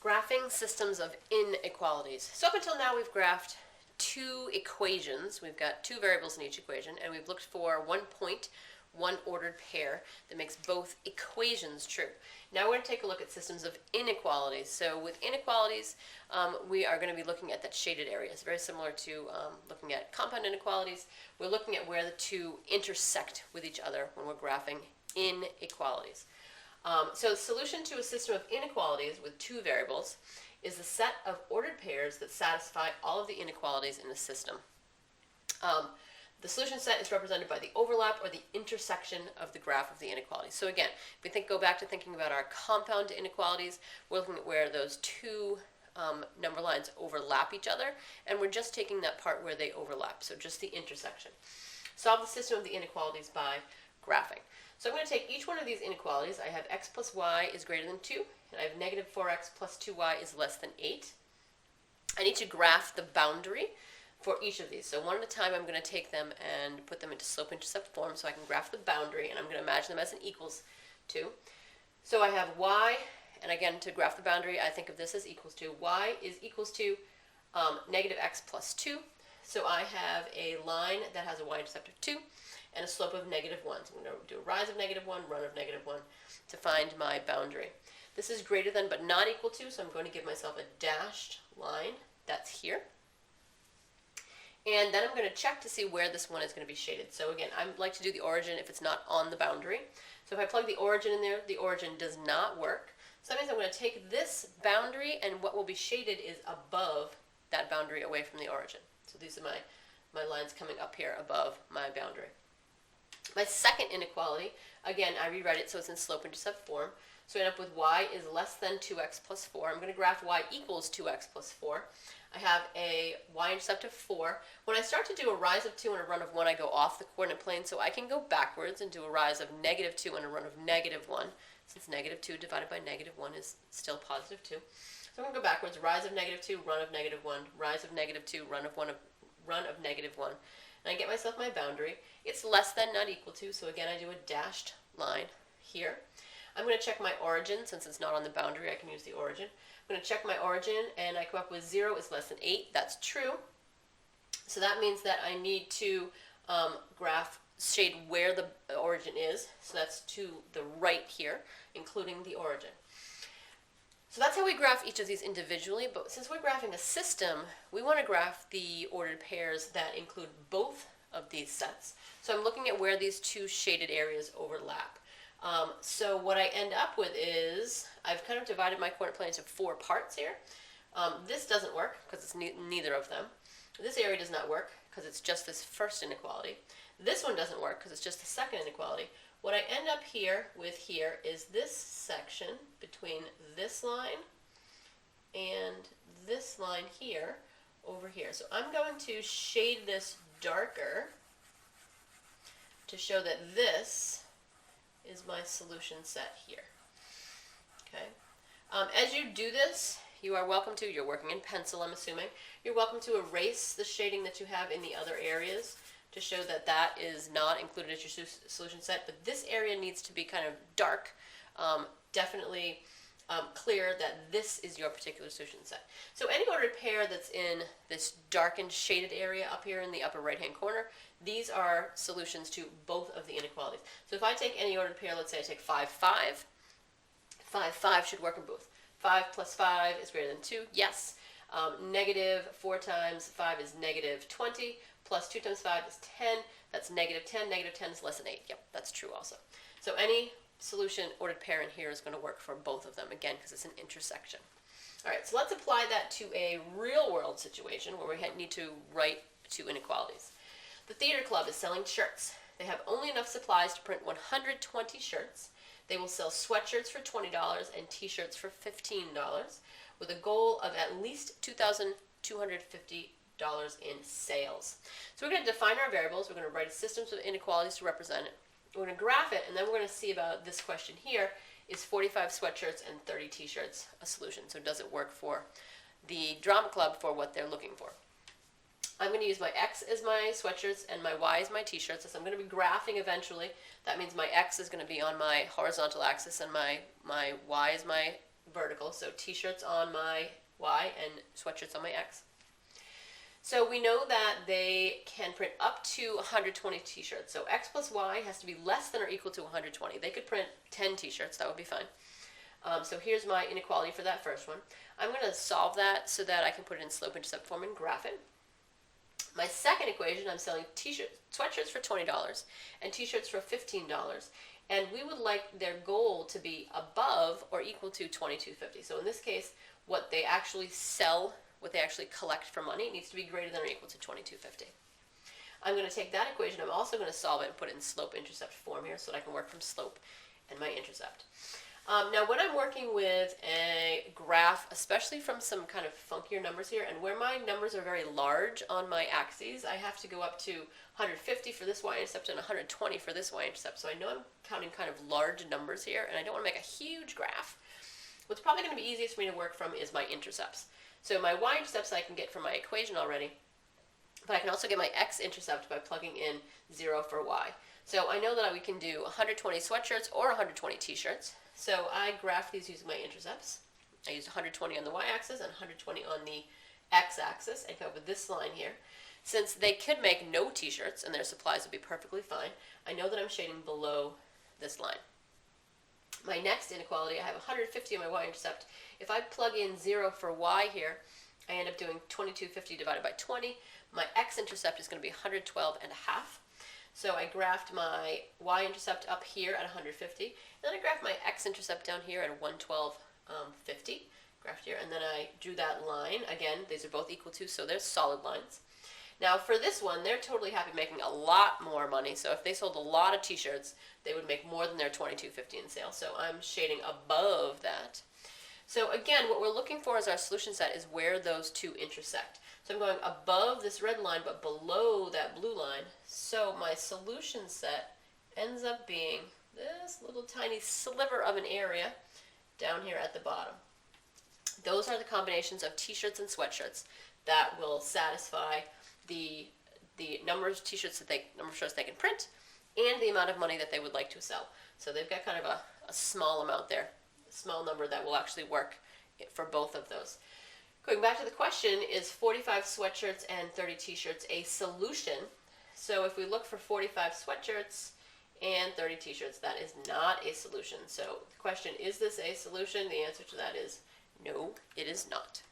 Graphing systems of inequalities. So up until now we've graphed two equations. We've got two variables in each equation, and we've looked for one point, one ordered pair that makes both equations true. Now we're going to take a look at systems of inequalities. So with inequalities, we are going to be looking at that shaded area. It's very similar to looking at compound inequalities. We're looking at where the two intersect with each other when we're graphing inequalities. So the solution to a system of inequalities with two variables is the set of ordered pairs that satisfy all of the inequalities in the system. The solution set is represented by the overlap or the intersection of the graph of the inequalities. So again, if we go back to thinking about our compound inequalities, we're looking at where those two number lines overlap each other, and we're just taking that part where they overlap, so just the intersection. Solve the system of the inequalities by graphing. So I'm going to take each one of these inequalities. I have x plus y is greater than 2, and I have negative 4x plus 2y is less than 8. I need to graph the boundary for each of these. So one at a time, I'm going to take them and put them into slope-intercept form so I can graph the boundary, and I'm going to imagine them as an equals to. So I have y, and again, to graph the boundary, I think of this as equals to. Y is equals to negative x plus 2. So I have a line that has a y-intercept of 2 and a slope of negative 1. So I'm going to do a rise of negative 1, run of negative 1 to find my boundary. This is greater than but not equal to, so I'm going to give myself a dashed line. That's here. And then I'm going to check to see where this one is going to be shaded. So again, I like to do the origin if it's not on the boundary. So if I plug the origin in there, the origin does not work. So that means I'm going to take this boundary, and what will be shaded is above that boundary away from the origin. So these are my lines coming up here above my boundary. My second inequality, again, I rewrite it so it's in slope-intercept form. So I end up with y is less than 2x plus 4. I'm going to graph y equals 2x plus 4. I have a y-intercept of 4. When I start to do a rise of 2 and a run of 1, I go off the coordinate plane, so I can go backwards and do a rise of negative 2 and a run of negative 1, since negative 2 divided by negative 1 is still positive 2. So I'm going to go backwards, rise of negative 2, run of negative 1, rise of negative 2, run of negative 1. And I get myself my boundary. It's less than, not equal to, so again I do a dashed line here. I'm going to check my origin. Since it's not on the boundary, I can use the origin. I'm going to check my origin, and I come up with 0 is less than 8. That's true. So that means that I need to shade where the origin is. So that's to the right here, including the origin. So that's how we graph each of these individually, but since we're graphing a system, we want to graph the ordered pairs that include both of these sets. So I'm looking at where these two shaded areas overlap. So what I end up with is, I've kind of divided my coordinate plane into 4 parts here. This doesn't work because it's neither of them. This area does not work because it's just this first inequality. This one doesn't work because it's just the second inequality. What I end up with here is this section between this line and this line here over here. So I'm going to shade this darker to show that this is my solution set here. Okay. As you do this, you are welcome to, you're working in pencil, I'm assuming, you're welcome to erase the shading that you have in the other areas to show that that is not included as your solution set, but this area needs to be kind of dark, definitely clear that this is your particular solution set. So any ordered pair that's in this darkened shaded area up here in the upper right hand corner, these are solutions to both of the inequalities. So if I take any ordered pair, let's say I take 5, 5, 5, 5 should work in both. 5 plus 5 is greater than 2, yes. Negative 4 times 5 is negative 20, plus 2 times 5 is 10, that's negative 10, negative 10 is less than 8. Yep, that's true also. So any solution ordered pair in here is going to work for both of them, again, because it's an intersection. All right, so let's apply that to a real-world situation where we need to write two inequalities. The theater club is selling shirts. They have only enough supplies to print 120 shirts. They will sell sweatshirts for $20 and t-shirts for $15, with a goal of at least $2,250 in sales. So we're going to define our variables. We're going to write systems of inequalities to represent it. We're going to graph it, and then we're going to see about this question here. Is 45 sweatshirts and 30 t-shirts a solution? So does it work for the drama club for what they're looking for? I'm going to use my X as my sweatshirts and my Y as my t-shirts. So I'm going to be graphing eventually. That means my X is going to be on my horizontal axis and my Y is my vertical, so t-shirts on my Y and sweatshirts on my X. So we know that they can print up to 120 t-shirts. So X plus Y has to be less than or equal to 120. They could print 10 t-shirts, that would be fine. So here's my inequality for that first one. I'm going to solve that so that I can put it in slope-intercept form and graph it. My second equation, I'm selling sweatshirts for $20 and t-shirts for $15. And we would like their goal to be above or equal to $22.50. So in this case, what they actually sell, what they actually collect for money, needs to be greater than or equal to $22.50. I'm going to take that equation, I'm also going to solve it and put it in slope-intercept form here so that I can work from slope and my intercept. Now when I'm working with a graph, especially from some kind of funkier numbers here, and where my numbers are very large on my axes, I have to go up to 150 for this y-intercept and 120 for this y-intercept. So I know I'm counting kind of large numbers here, and I don't want to make a huge graph. What's probably going to be easiest for me to work from is my intercepts. So my y-intercepts I can get from my equation already, but I can also get my x-intercept by plugging in 0 for y. So I know that we can do 120 sweatshirts or 120 t-shirts. So I graph these using my intercepts. I used 120 on the y-axis and 120 on the x-axis and come up with this line here. Since they could make no t-shirts and their supplies would be perfectly fine, I know that I'm shading below this line. My next inequality, I have 150 on my y-intercept. If I plug in 0 for y here, I end up doing 2250 divided by 20. My x-intercept is going to be 112 and a half. So I graphed my y-intercept up here at 150, and then I graphed my x-intercept down here at 112.50, graphed here, and then I drew that line. Again, these are both equal to, so they're solid lines. Now for this one, they're totally happy making a lot more money, so if they sold a lot of t-shirts, they would make more than their $22.50 in sales, so I'm shading above that. So again, what we're looking for as our solution set is where those two intersect. So I'm going above this red line, but below that blue line. So my solution set ends up being this little tiny sliver of an area down here at the bottom. Those are the combinations of t-shirts and sweatshirts that will satisfy the number of t-shirts that number of shirts they can print and the amount of money that they would like to sell. So they've got kind of a small amount there, a small number that will actually work for both of those. Going back to the question, is 45 sweatshirts and 30 t-shirts a solution? So if we look for 45 sweatshirts and 30 t-shirts, that is not a solution. So the question, is this a solution? The answer to that is no, it is not.